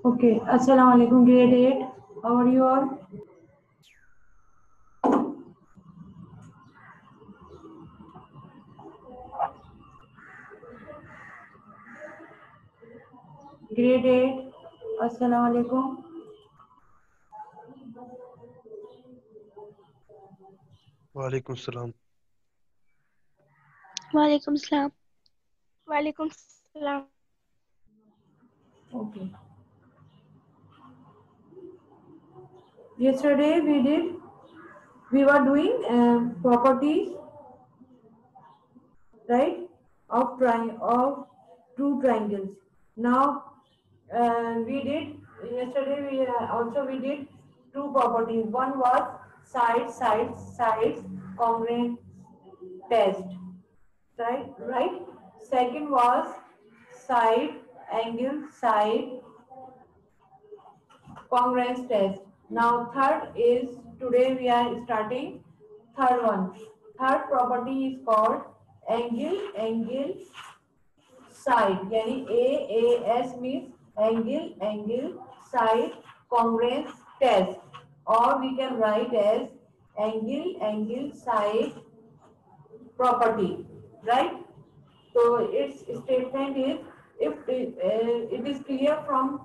Okay, Assalamu alaikum, grade 8. How are you all? Grade 8. Assalamu alaikum. वालेकुम सलाम। वालेकुम सलाम। वालेकुम सलाम। Okay. Yesterday we were doing properties, right, of two triangles. Now we did two properties. One was sides congruent test, right. Second was side side congruence test. Now third is, today we are starting third one. Third property is called angle side. यानी AAS means angle side congruence test, or we can write as angle side property, right? So its statement is, if it is clear from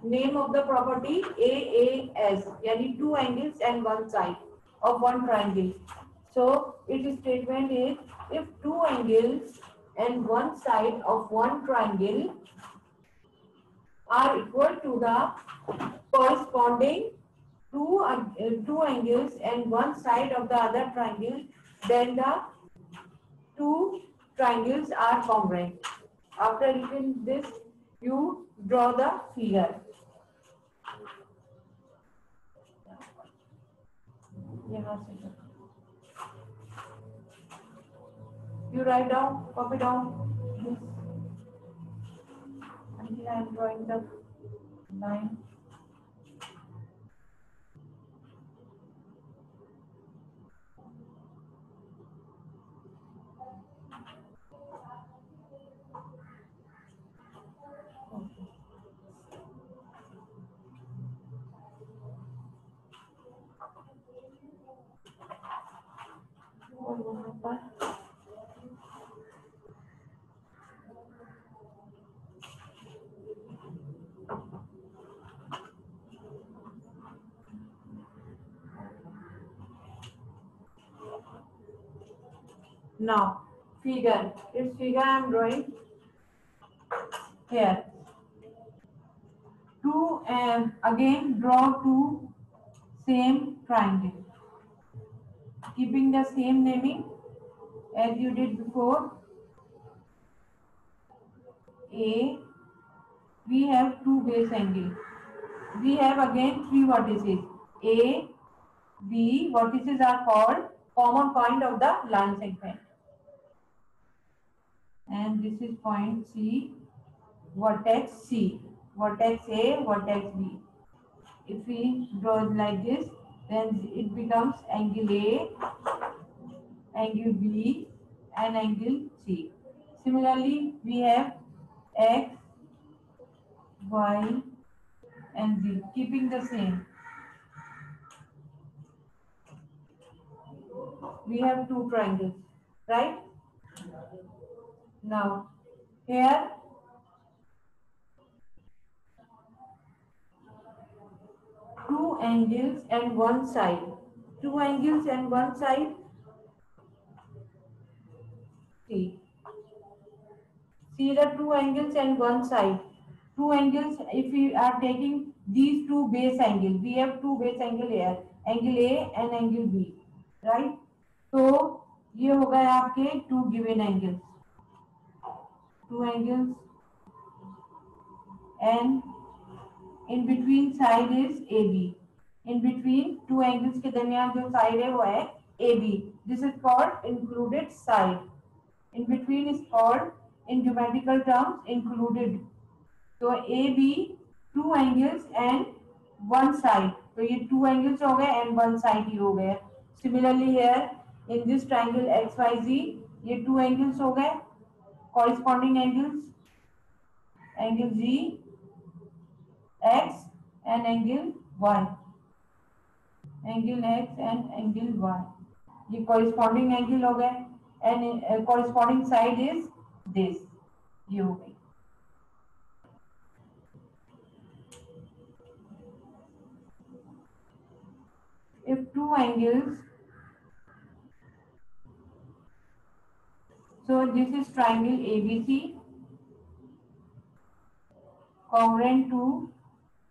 name of the property AAS, yani two angles and one side of one triangle. So its statement is, if two angles and one side of one triangle are equal to the corresponding two angles and one side of the other triangle, then the two triangles are congruent. After writing this, you draw the figure. You write down, copy down this until I am drawing the line. Now, figure. Its figure I am drawing here. Two, and again draw two same triangle, keeping the same naming as you did before. A, we have two base angles. We have again three vertices. A, B vertices are called common point of the line segment. And this is point C, vertex C, vertex A, vertex B. If we draw it like this, then it becomes angle A, angle B, and angle C. Similarly, we have X, Y, and Z, keeping the same. We have two triangles, right? Now, here two angles and one side. Two angles and one side. See the two angles and one side. Two angles, if we are taking these two base angles, we have two base angle here, angle A and angle B, right? So ये हो गए आपके two given angles, two angles, and in between side is AB. In between two angles के दरमियान जो side है वो है AB. This is called included side. In between is called, in geometrical terms, included. So AB, two angles and one side. तो ये two angles हो गए and one side ही हो गए. Similarly here in this triangle XYZ, ये two angles हो गए, corresponding angles, angle Z x and angle y. Angle x and angle y. ये corresponding angle हो गए and corresponding side is this. ये हो गई. If two angles, so this is triangle ABC congruent to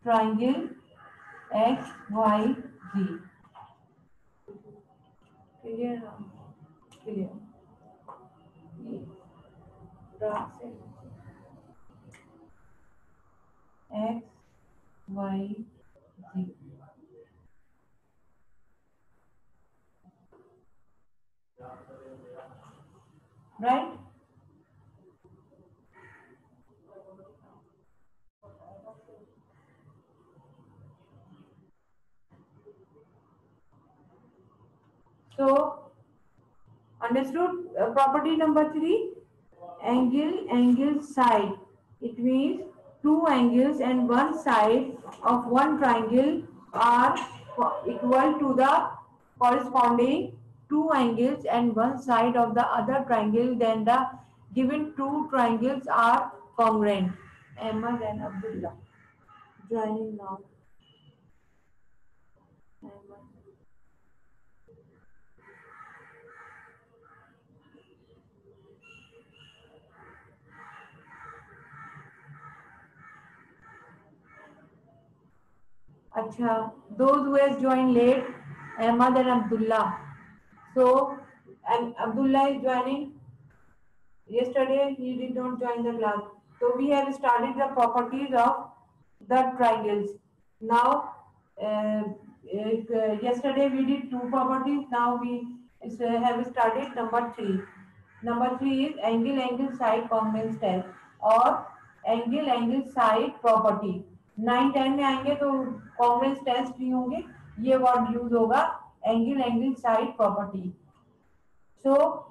triangle XYZ. Clear? Clear. X, Y, Z. Right? So, understood? Property number 3, angle, side. It means two angles and one side of one triangle are equal to the corresponding two angles and one side of the other triangle, then the given two triangles are congruent. Ahmad and Abdullah joining now. Ahmad. Acha, those who has joined late, Ahmad and Abdullah. So, and Abdullah is joining. Yesterday he did not join the class. So we have started the properties of the triangles. Now, yesterday we did two properties. Now we have started number 3. Number 3 is angle side congruence test or angle side property. 9-10 में आएंगे तो congruence test नहीं होंगे, ये word use होगा angle side property. So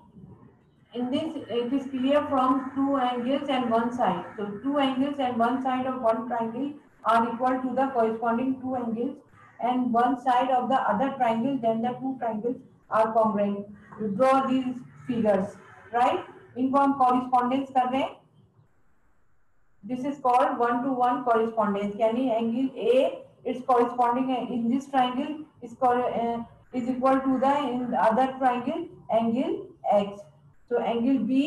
in this, it is clear from two angles and one side. So two angles and one side of one triangle are equal to the corresponding two angles and one side of the other triangle. Then the two triangles are congruent. You draw these figures, right? इनको हम correspondence कर रहे हैं. This is called one-to-one correspondence. यानी angle A is corresponding in this triangle is equal to the in the other triangle angle X. तो angle B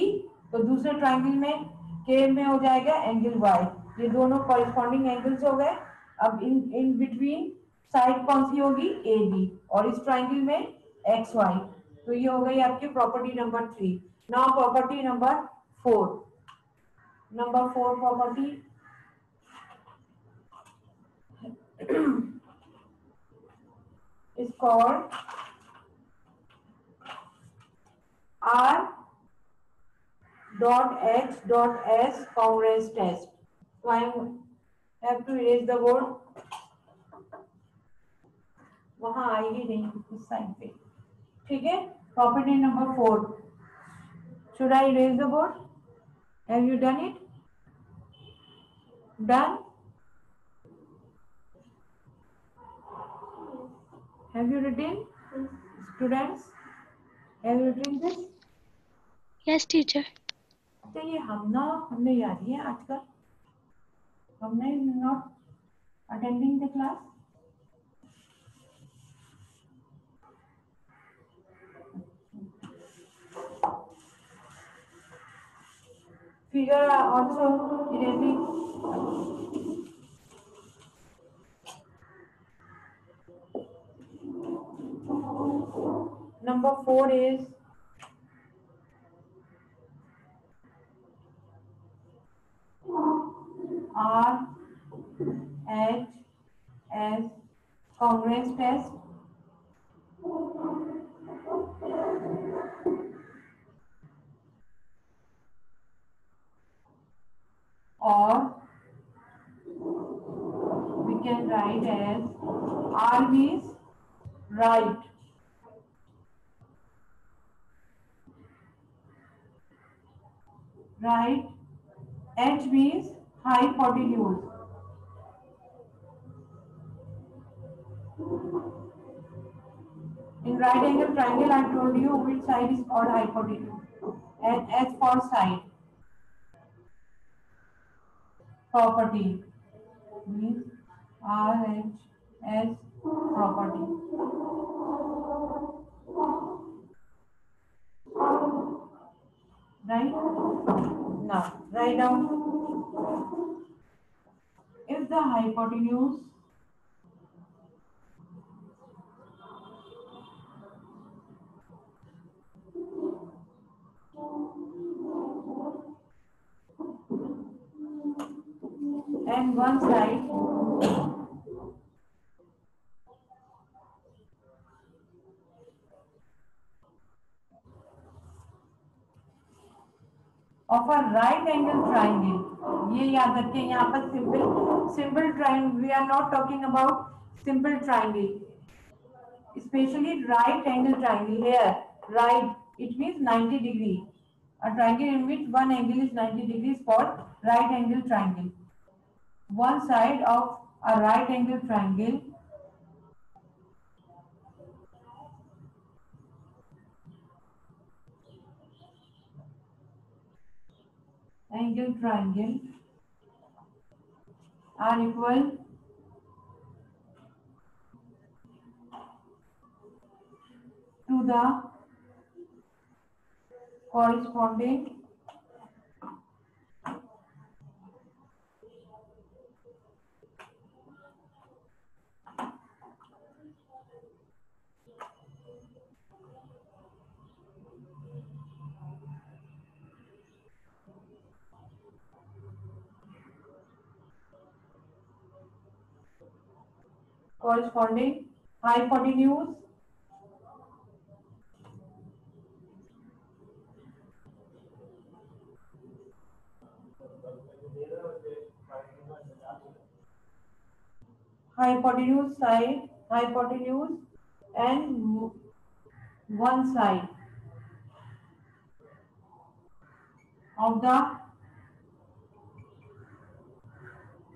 तो दूसरे triangle में के में हो जाएगा एंगल वाई. ये दोनों कॉरेस्पॉन्डिंग एंगल्स हो गए. अब इन बिटवीन साइड कौन सी होगी, ए बी, और इस ट्राइंगल में एक्स वाई. तो ये हो गई आपकी property number 3. Now property number 4. Number 4 property is called R dot X dot S congruence test. So I have to erase the board. वहां आएगी नहीं इस साइड पे. ठीक है. Property number 4. Should I erase the board? Have you done it? Done? Have you written? Students, have you written this? Yes, teacher. तो ये हमने याद ही है आजकल. हमने not attending the class. Figure also erasing. Number 4 is R H S congruence test. Or we can write as R means right. Right. H means hypotenuse. In right angle triangle, I told you which side is called hypotenuse. And as for side property means RHS property. Right? Now, write down if the hypotenuse and one side of a right angle triangle, ये याद रखें यहाँ पर simple triangle, we are not talking about simple triangle, especially right angle triangle. Here right, it means 90 degree. A triangle in which one angle is 90 degrees called right angle triangle. One side of a right angle triangle are equal to the corresponding hypotenuse hypotenuse and one side of the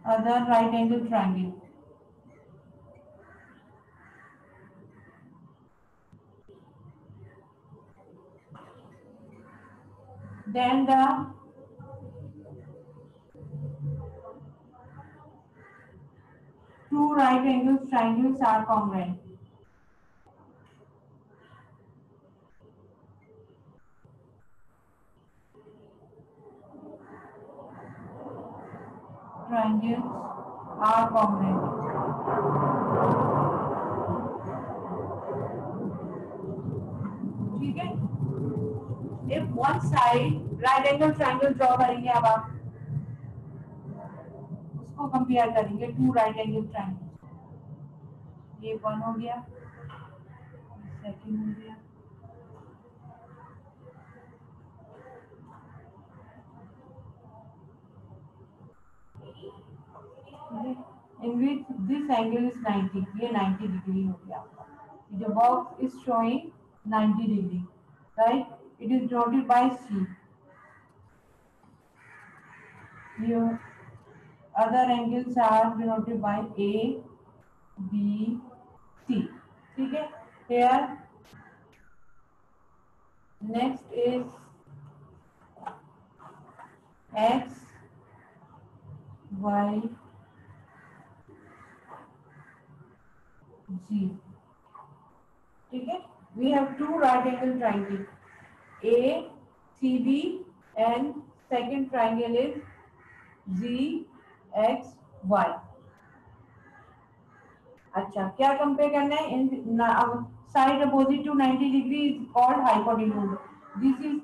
other right angle triangle. Then the two right angle triangles are congruent. Triangles are congruent. ठीक है? If one side right angle triangle draw करेंगे अब आप उसको compare करेंगे to right angle triangle. ये one हो गया, सेकंड हो गया, in which this angle is 90. ये 90 डिग्री हो गया आपका. The box is showing 90 degree, right? It is denoted by C. Here other angles are denoted by A, B, C. ठीक है? Here next is X, Y, G. ठीक है? We have two right angle triangle, A, CB, and second triangle is Z, X, Y. अच्छा, क्या compare करना है? In side opposite to 90 degree is called hypotenuse. This is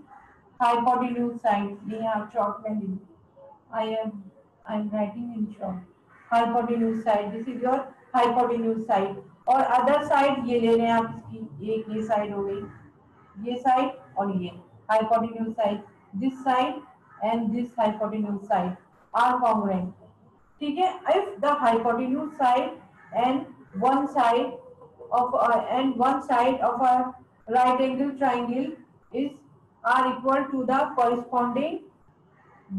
hypotenuse side. ये आप short में लिख. I am writing in short. Hypotenuse side, this is your hypotenuse side. और other side ये ले रहे हैं आप इसकी. एक ये साइड हो गई, ये साइड और ये hypotenuse side. This side and this hypotenuse side are congruent. ठीक है? If the hypotenuse side and one side of a right angle triangle is are equal to the corresponding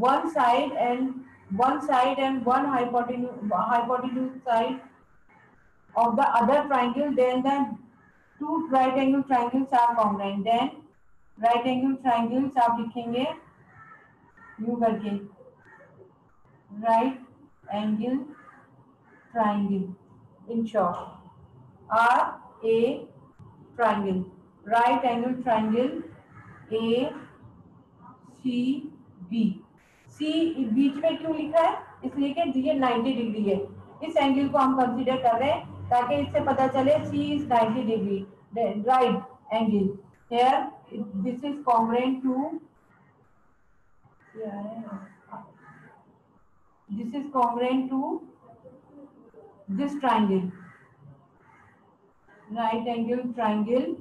one side and one hypotenuse side of the other triangle, then the two right angle triangles are congruent, then right angle triangles आप लिखेंगे यूं करके right angle triangle in short R A triangle, right angle triangle A C B। C बीच में क्यों लिखा है? इसलिए कि ये 90 डिग्री है, इस एंगल को हम कंसीडर कर रहे हैं ताकि इससे पता चले C is 90 degree right angle। Here this is congruent to this triangle, right angle triangle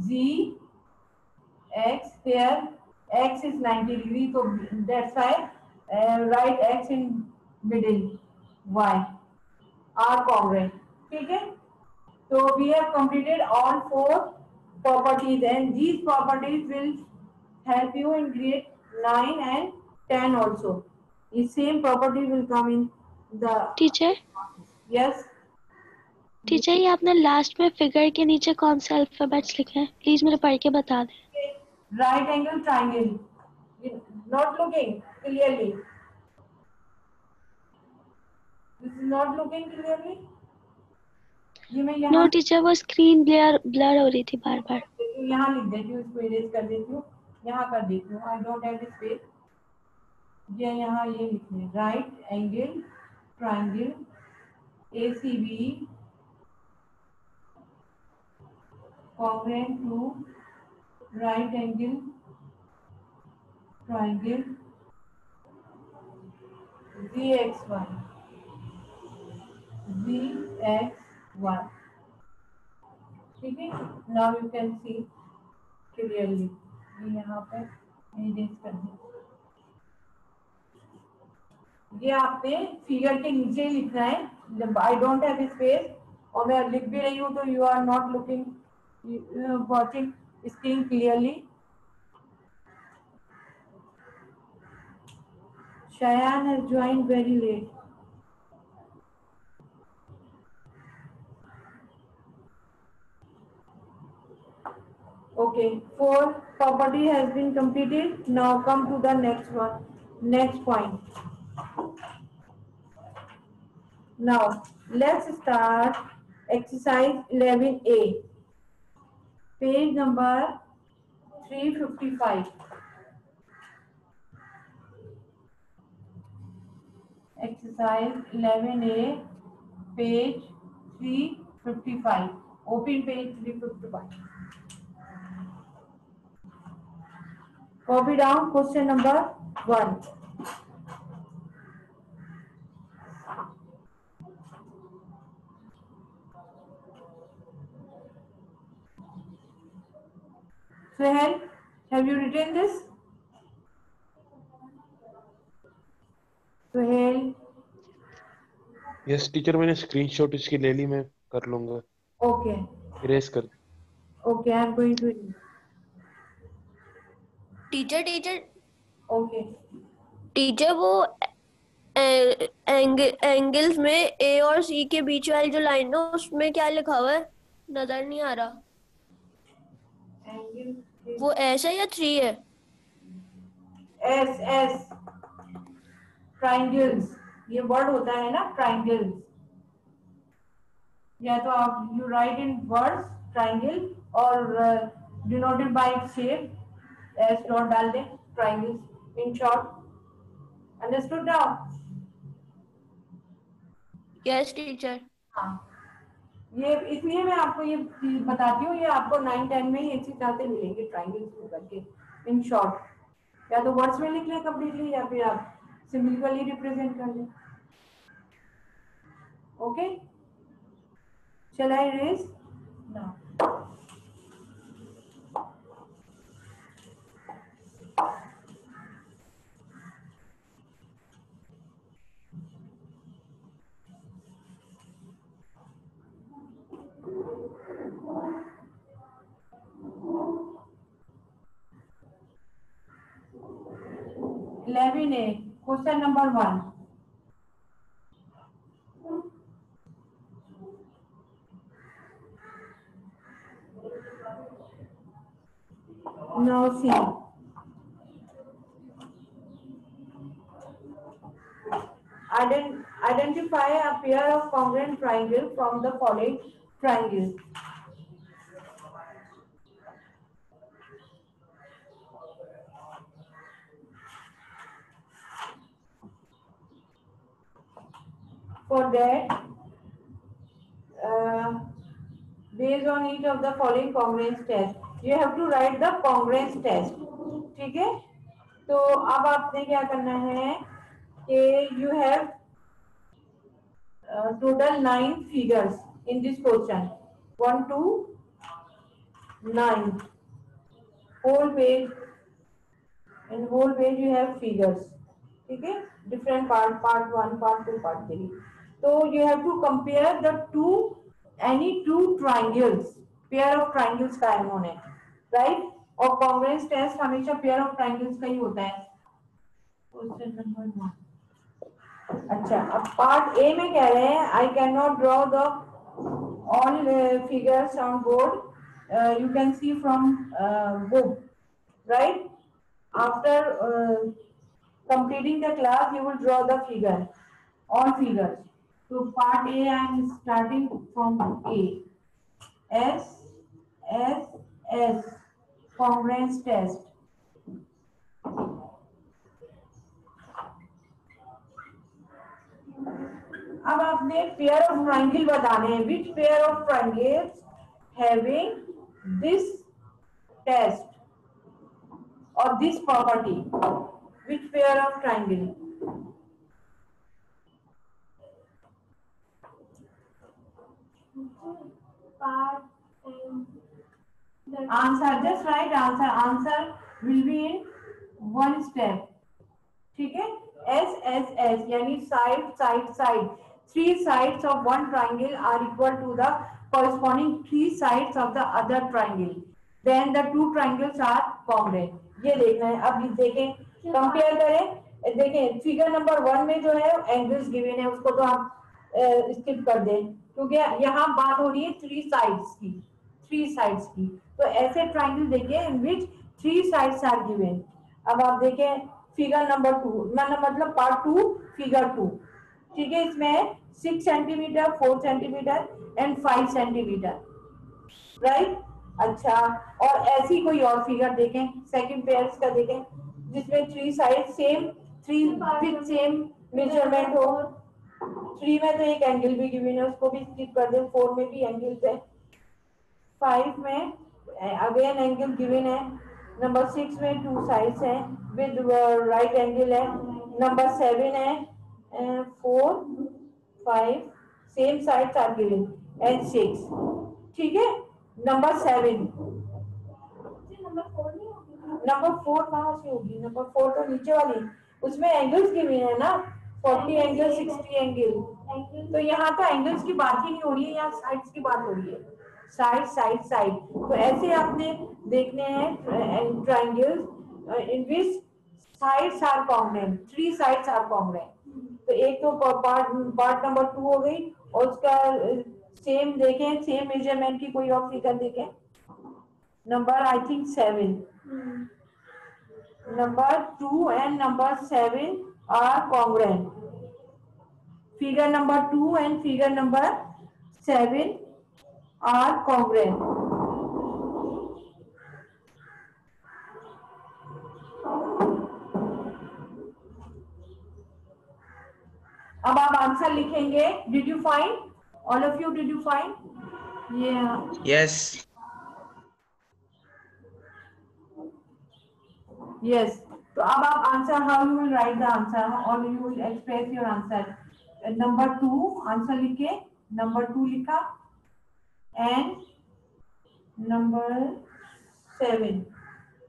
Z X, here X is 90 degree, so that's why write X in middle, Y are congruent। ठीक है, so we have completed all 4 properties and these properties will help you in grade 9 and 10 also. The same property will come in the teacher yes teacher ये आपने last में figure के नीचे कौन से alphabets लिखे हैं, प्लीज मुझे पढ़ के बता दें। right angle triangle, not looking clearly, this is not looking clearly। ये मैं यहाँ नो टीचर वो स्क्रीन ब्लर हो रही थी बार बार। यहाँ लिख देती हूँ, इसको इरेज कर देती हूँ, यहाँ कर देती हूँ। आई डोंट हैव स्पेस, ये यहाँ ये लिखने right angle triangle ACB congruent to right angle triangle ZXY ZXY। ठीक है, now you can see clearly। ये यहाँ पे इरेज कर दें, ये आपने फिगर के नीचे ही लिखना है। जब आई डोंट हैव स्पेस और मैं लिख भी रही हूँ तो you are not looking watching screen clearly. Shayan has joined very late। Okay, 4 property has been completed. Now come to the next one, next point। Now let's start exercise 11A, page number 355। Exercise 11A, page 355, open page 355। Copy down question number 1। Suhail, have you written this? Suhail, yes teacher, मैंने screenshot इसकी ले ली, मैं कर लूंगा, okay, erase कर। okay, I am going to teacher okay। Teacher वो angles में ए और सी के बीच वाली जो लाइन है उसमें क्या लिखा हुआ है, नजर नहीं आ रहा। Angle वो एस है या 3 है? S triangles, ये वर्ड होता है ना triangles, या तो आप you write in words triangle और denoted by shape S dot डाल दें, triangles in short. Understood now? Yes teacher. हाँ, ये इसलिए मैं आपको ये चीज बताती हूँ, ये आपको 9-10 में ये चीज आते मिलेंगे ट्राइंगल्स करके इन शॉर्ट। या तो वर्ड्स में लिख लें कंप्लीटली या फिर आप सिंबॉलिकली रिप्रेजेंट कर लें। Okay, shall I erase now? A, question number 1। Now see. Identify a pair of congruent triangles from the following triangles. For that, based on each of the following congruence test, you have to write the congruence test. ठीक है? तो अब आपने क्या करना है कि you have total 9 figures in this question. 1 to 9. Whole page. In whole page you have figures. ठीक है? Different part 1, part 2, part 3. So you have to compare the any two triangles. Pair of triangles का है, right? और congruence test हमेशा pair of triangles का ही होता है. Question number 1. अच्छा, अब पार्ट ए में कह रहे हैं I can not draw the all figures on board, you can see from book, right? After completing the class you will draw the figure, all figures. So part A I am starting from A. S congruence test. अब आपने pair of triangle बताने हैं, which pair of triangles having this test और this property, which pair of triangle? Answer, just right answer. Answer will be in one step. ठीक है? S यानी side side side. 3 sides of one triangle are equal to the corresponding 3 sides of the other triangle. Then the two triangles are congruent. ये देखना है. अब देखें, compare करें. देखें फिगर नंबर 1 में जो है एंगल्स गिवन है उसको तो आप स्किप कर दें, क्योंकि यहाँ बात हो रही है 3 sides की. 3 sides की. तो ऐसे ट्राइंगल देखिए इन विच 3 sides are given. अब आप देखें फिगर नंबर 2, मतलब पार्ट 2 फिगर 2. ठीक है? इसमें 6 centimetre, 4 centimetre and 5 centimetre, right? अच्छा, और ऐसी कोई और फिगर देखें सेकंड पेयर्स का देखें जिसमें 3 side same 3 with same measurement हो. 3 में तो एक एंगल भी गिवन है, उसको भी स्किप कर दें. 4 में भी एंगल्स है. 5 में अगेन एंगल गिवन है. नंबर 6 में 2 साइड्स हैं विद राइट एंगल है. नंबर 7 है 4, 5 same sides are given and 6. ठीक है? नंबर 7. नंबर 4 कहाँ से होगी? नंबर 4 तो नीचे वाली, उसमें एंगल्स गिवन है ना, 40 एंगल, 60 एंगल. तो यहाँ तो एंगल्स की बात ही नहीं हो रही है, यहाँ साइड्स की बात हो रही है. Side side side. तो ऐसे आपने देखने हैं triangles in which sides are congruent. 3 sides are congruent. तो एक तो पार्ट नंबर 2 हो गई, और उसका सेम देखें, सेम मेजरमेंट की कोई और फिगर देखें. Number I think 7. Number 2 and number 7 are congruent. Figure number 2 and figure number 7 are congruent. अब आप आंसर लिखेंगे. Did you find? All of you, did you find? Yeah. Yes. Yes. तो अब आप answer, how you will write the answer or you will express your answer. Number 2 answer लिखे. Number 2 लिखा. And number 7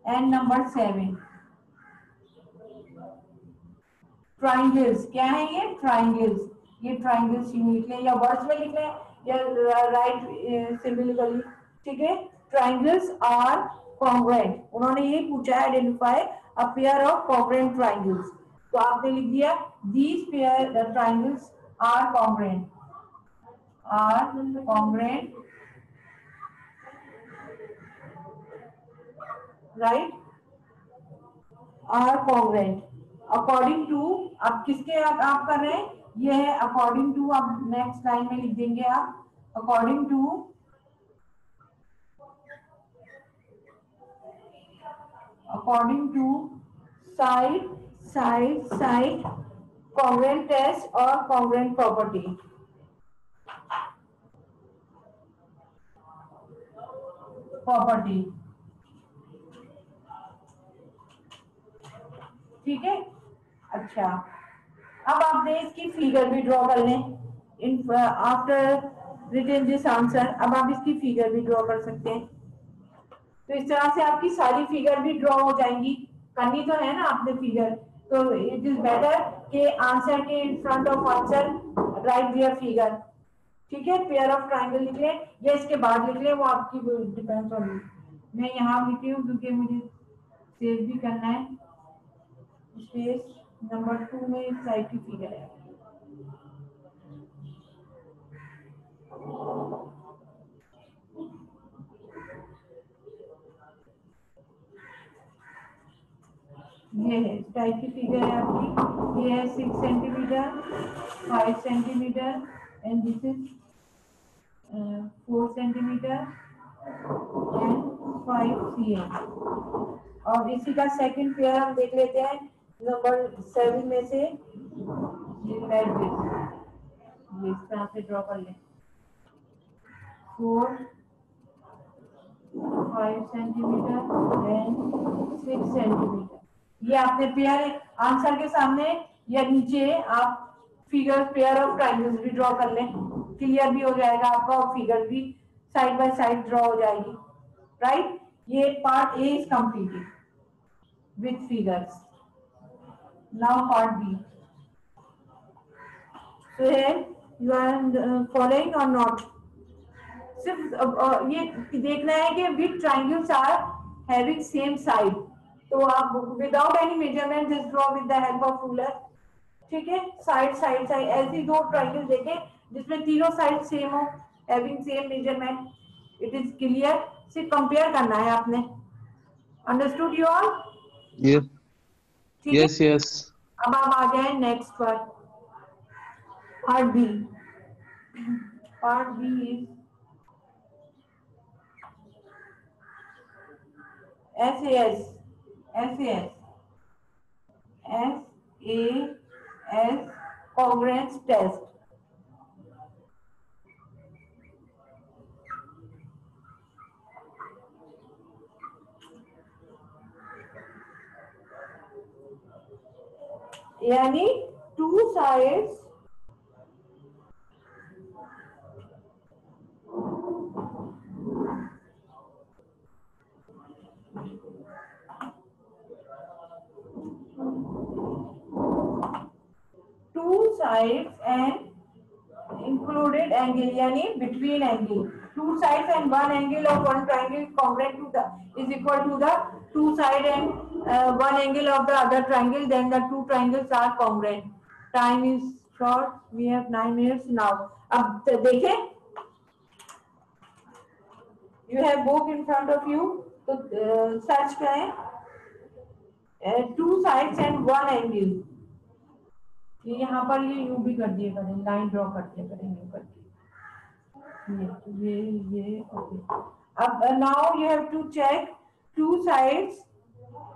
and number 7 triangles. क्या है ये? Triangles. ये triangles यूं लिख लें या वर्ड्स में लिख लें या राइट सिंबॉलिकली. ठीक है? Triangles are congruent. उन्होंने ये पूछा है identify a pair of congruent triangles. तो आपने लिख दिया these pair the triangles are congruent. Are congruent right, are congruent according to. अब किसके आप कर रहे हैं, ये है अकॉर्डिंग टू। अब नेक्स्ट लाइन में लिख देंगे आप according to side congruent test और कॉन्ग्रेंट प्रॉपर्टी। ठीक है। अच्छा, अब आपने इसकी फिगर भी ड्रॉ कर लें in after written this answer. अब आप इसकी फिगर भी ड्रॉ कर सकते हैं। तो इस तरह से आपकी सारी फिगर भी ड्रॉ हो जाएंगी। करनी तो है ना आपने फिगर, तो इट इज बेटर कि आंसर के in front of answer right there figure. ठीक है, पेयर ऑफ ट्राइंगल लिख लें या इसके बाद लिख लें, वो आपकी डिपेंड्स ऑन यू। मैं यहाँ लिखी हूँ क्योंकि मुझे सेव भी करना है। स्पेस नंबर 2 में इस साइड की फिगर है। ये है इस टाइप की फिगर है आपकी। ये है 6 centimetre, 5 centimetre and this is 4 centimetre and 5 cm। और इसी का सेकंड पेयर हम देख लेते हैं नंबर 7 में से। ये इस तरह से ड्रॉ कर लें। 4 5 सेंटीमीटर एंड 6 सेंटीमीटर। ये आपने पेयर आंसर के सामने या नीचे आप फिगर पेयर ऑफ ट्राइंगल्स भी ड्रॉ कर लें, क्लियर भी हो जाएगा आपका और फिगर भी साइड बाय साइड ड्रॉ हो जाएगी। राइट, ये part A is completed with figures. Now part B. So here you are following or not. सिर्फ ये देखना है कि which triangles are having same side. तो आप without any measurement just draw with the help of ruler. ठीक है, side ऐसी दो ट्राइंगल देखें जिसमें तीनों साइड सेम हो, having same measurement. It is clear, सिर्फ कंपेयर करना है आपने। Understood you all? यस ठीक है, यस यस। अब आप आ जाए नेक्स्ट पर, part B. Part B is SAS congruence test। यानी two sides and included angle यानी between angle, two sides and one angle of one triangle congruent to the is equal to the two side and one angle of the other triangle, then the two triangles are congruent। Time is short, we have 9 minutes now। अब देखें, you have book in front of you, तो search करें two sides and one angle। ये यहाँ पर ये you भी कर दिए करें, लाइन ड्रॉ कर दिया करें यू करके। ये ओके। अब now you have to check two sides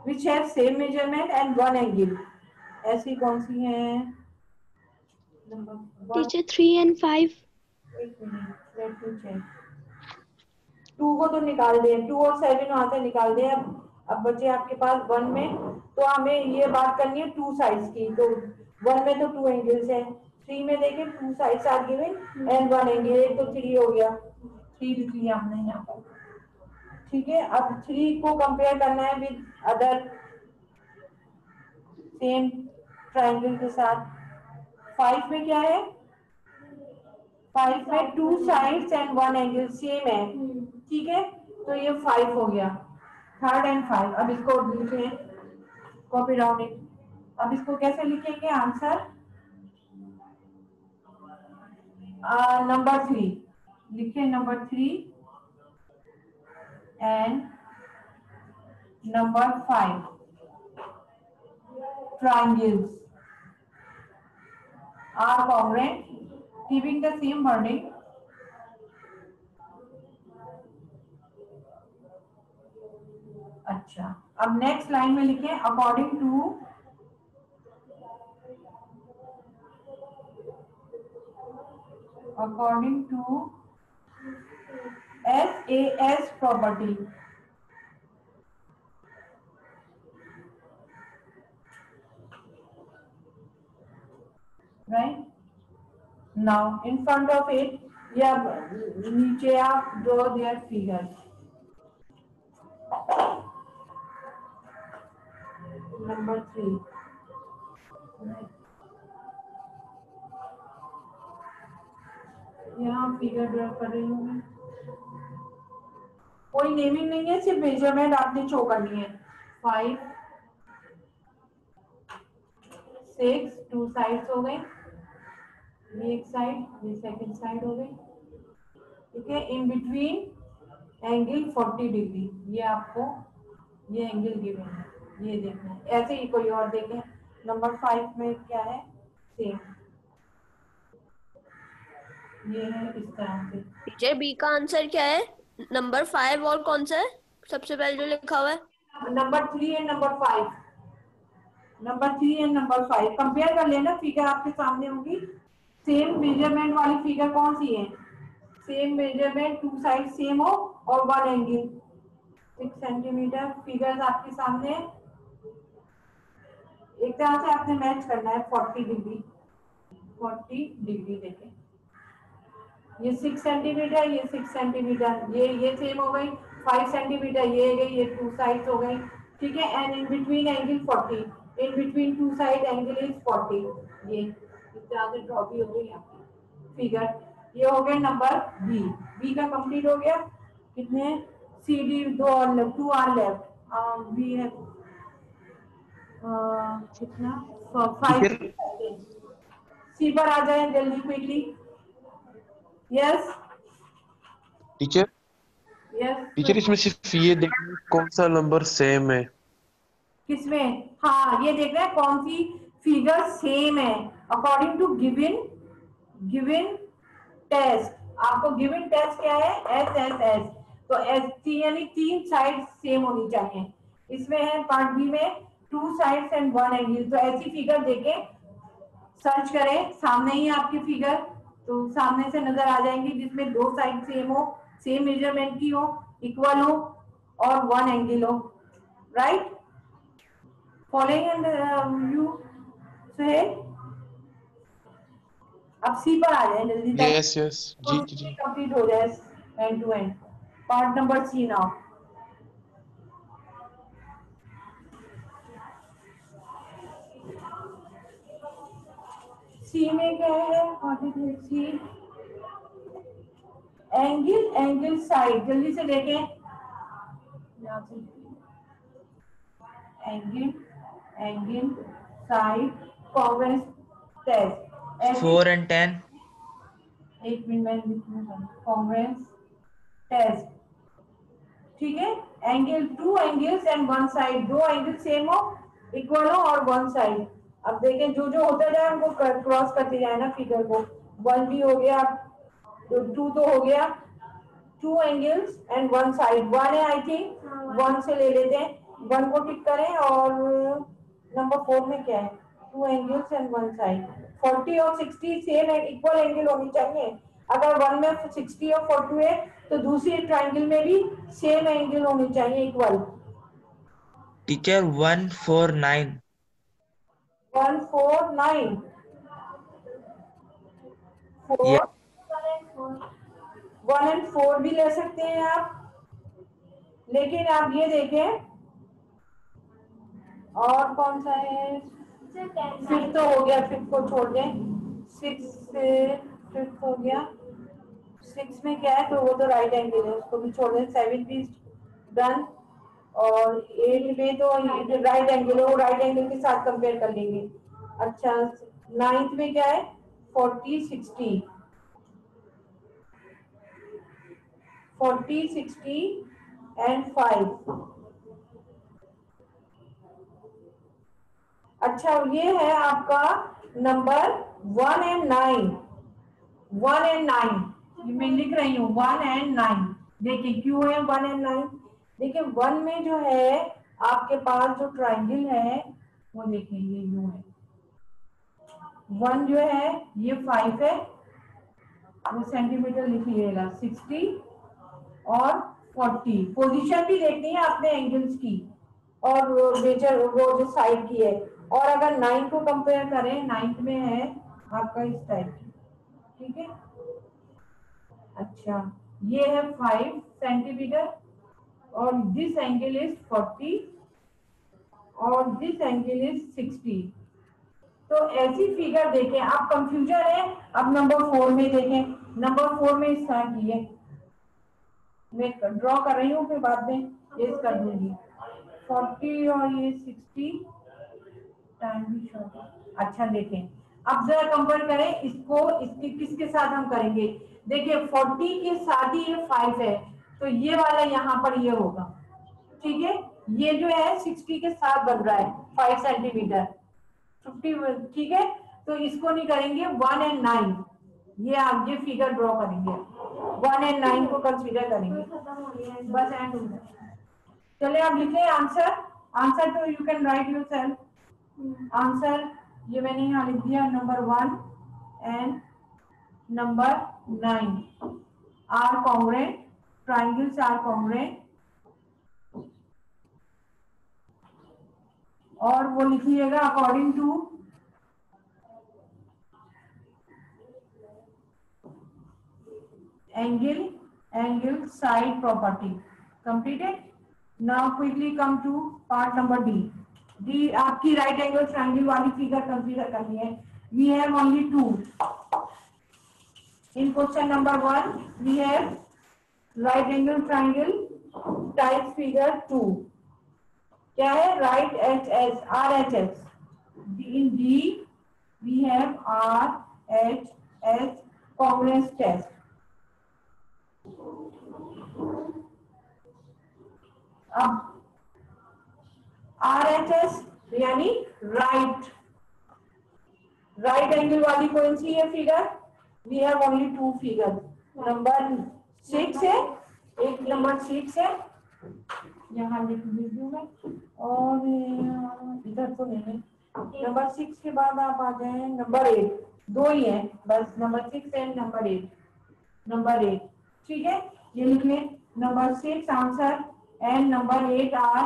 which have same measurement and one angle. ऐसी कौन सी हैं? Number teacher 3 and 5। एक मिनट, लेट मी चेक। 2 को तो निकाल दें, 2 और 7 वहां से निकाल दें। अब बचे आपके पास 1 में। तो हमें ये बात करनी है टू साइड्स की। तो 1 में तो 2 एंगल्स हैं, 3 में देखें 2 sides are given and 1 angle. एक तो 3 हो गया, 3 लिख लिया हमने यहाँ पर। ठीक है, अब 3 को कंपेयर करना है विद अदर सेम ट्राइंगल के साथ। 5 में क्या है? 5 में 2 साइड्स एंड 1 एंगल सेम है। ठीक है, तो ये 5 हो गया, 3rd and 5। अब इसको लिखें, कॉपी डाउन इट। अब इसको कैसे लिखेंगे आंसर? नंबर 3 लिखे, number 3 and Number 5, triangles are congruent, keeping the same wording. अच्छा, अब नेक्स्ट लाइन में लिखें according to SAS property. Right? Now, in front of it, नीचे आप draw their figures. Number 3. यहाँ फिगर ड्रॉ कर रही हूँ मैं. कोई नेमिंग नहीं है, सिर्फ मेजरमेंट आपने शो करनी है. 5, 6, 2 साइड्स हो गए. ये एक साइड, ये सेकंड साइड हो गई. ठीक है. In between angle 40 degree. ये आपको ये एंगल गिवन है, ये देखना है. ऐसे ही कोई और देखें. नंबर 5 में क्या है? सेम ये है इस तरह से. टीचर बी का आंसर क्या है? नंबर 5 और कौन सा है सबसे पहले जो लिखा हुआ है? Number 3 and number 5. Number 3 and number 5 compare कर लेना. फिगर आपके सामने होगी. सेम मेजरमेंट वाली फिगर कौन सी है? सेम मेजरमेंट, 2 साइड सेम हो और 1 एंगल 6 सेंटीमीटर. फिगर्स आपके सामने है. एक तरह से आपने मैच करना है. 40 डिग्री 40 डिग्री देखें. ये 6 सेंटीमीटर, ये 6 सेंटीमीटर, ये सेम हो गई. 5 सेंटीमीटर ये गई, ये 2 साइड्स हो गई. ठीक है. And in between angle 40, in between 2 side angle is 40. ये इस तरह से ड्रॉ भी हो गई आपकी फिगर. ये हो गया नंबर बी. बी का कंप्लीट हो गया. कितने? सी डी 2 और लेफ्ट, 2 आर लेफ्ट. बी है कितना? 5. सी पर आ जाए जल्दी क्विकली. Yes teacher yes. इसमें सिर्फ ये देखना कौन सा नंबर सेम है. किसमें? हाँ, ये देख रहे हैं कौन सी फिगर सेम है अकॉर्डिंग टू गिवन टेस्ट. आपको गिवन टेस्ट क्या है? SSS. तो ST यानी 3 साइड सेम होनी चाहिए. इसमें है पार्ट बी में 2 साइड्स एंड 1 एंगल. तो ऐसी फिगर देके सर्च करें. सामने ही आपकी फिगर, तो सामने से नजर आ जाएंगी जिसमें 2 साइड सेम हो, सेम मेजरमेंट की हो, इक्वल हो और 1 एंगल हो. राइट? फॉलोइंग एंड यू से अब सी पर आ जाए जल्दी. यस जी. कंप्लीट हो जाए end to end. Part number C now. C में क्या है? C angle side. जल्दी से देखें. Angle side congruence test. 4 and 10. एक मिनट में कॉन्ग्रेंस टेस्ट. ठीक है. Angle 2 angles and 1 side. 2 angle same हो, इक्वल हो और 1 साइड. अब देखें जो जो होता जाए उनको क्रॉस करते जाए ना फिगर को. 1 भी हो गया, 2 तो हो गया. 2 एंगल्स एंड 1 साइड. 1 है आई थिंक. 1 से ले लेते हैं. 1 को टिक करें. और नंबर 4 में क्या है? 2 एंगल्स एंड 1 साइड. 40 और 60 सेम इक्वल एंगल होनी चाहिए. अगर 1 में 60 और 40 है तो दूसरी ट्रायंगल में भी सेम एंगल होनी चाहिए, इक्वल. Teacher 149. 149. Yeah. 1 एंड 4 भी ले सकते हैं आप. लेकिन आप ये देखें और कौन सा है? 5 तो हो गया. 5 को छोड़ दें. 5 हो गया. 6 में क्या है? तो वो तो राइट एंगल है, उसको भी छोड़ दें. 7 भी डन. और 8 में तो राइट एंगल है, वो राइट एंगल के साथ कंपेयर कर लेंगे. अच्छा. 9th में क्या है? 40 60 40 60 एंड 5. अच्छा ये है आपका नंबर 1 and 9, 1 and 9 मैं लिख रही हूँ 1 and 9। देखिए क्यों है 1 and 9? देखिए 1 में जो है आपके पास जो ट्राइंगल है वो देखिए ये यूं है। 1 जो है ये 5 है, वो सेंटीमीटर लिखिएगा 60 और 40। पोजीशन भी देखनी है आपने एंगल्स की और मेजर वो जो साइड की है। और अगर 9 को कंपेयर करें, 9 में है आपका इस टाइप की, ठीक है। अच्छा ये है 5 सेंटीमीटर और दिस एंगल इज 40 और दिस एंगल इज 60। तो ऐसी फिगर देखें, आप कंफ्यूजन है। अब नंबर 4 में देखें, नंबर 4 में इस तरह की है, मैं ड्रॉ कर रही हूँ फिर बाद में ये कर दूंगी। 40 और ये 60 टाइम भी शॉर्ट। अच्छा देखें अब जरा कंपेयर करें इसको इसके किसके साथ हम करेंगे। देखिए 40 के साथ ही ये 5 है तो ये वाला यहाँ पर ये होगा, ठीक है। ये जो है 60 के साथ बन रहा है 5 सेंटीमीटर 50, ठीक है। तो इसको नहीं करेंगे 1 and 9, ये आप ये फिगर ड्रॉ करेंगे 1 and 9 को कंसीडर करेंगे बस एंड हो गया। चलिए आप लिखें आंसर। आंसर तो you can write yourself. Answer ये मैंने यहाँ लिख दिया, number 1 and number 9 are congruent, triangles are congruent. और वो लिखिएगा according to angle side property completed. Now quickly come to part number D. D आपकी right angle triangle वाली फिगर कंसीडर करनी है। We have only 2 in question number 1. We have right angle triangle type figure 2. क्या है? Right HS RHS. In D we have RHS congruence test. अब RHS यानी right angle वाली कौन सी है figure? We have only 2 figure, number 6 है, एक नंबर 6 है, यहाँ लिख दीजिए मैं, और इधर तो नहीं है। नंबर 6 के बाद आप आ जाए नंबर 8, 2 ही है बस, नंबर 6 एंड नंबर 8, नंबर 8, ठीक है। ये लिख लें, number 6 answer and number 8 are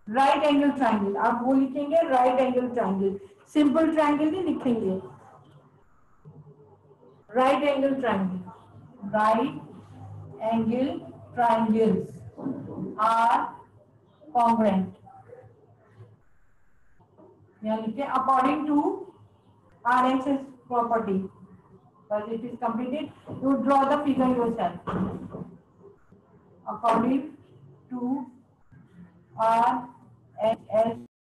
right angle triangle. आप वो लिखेंगे right angle triangle, simple triangle नहीं लिखेंगे, right angle triangle. Right angle triangles are congruent, यहाँ लिखे according to RHS property. But it is completed. You draw the figure yourself according to RHS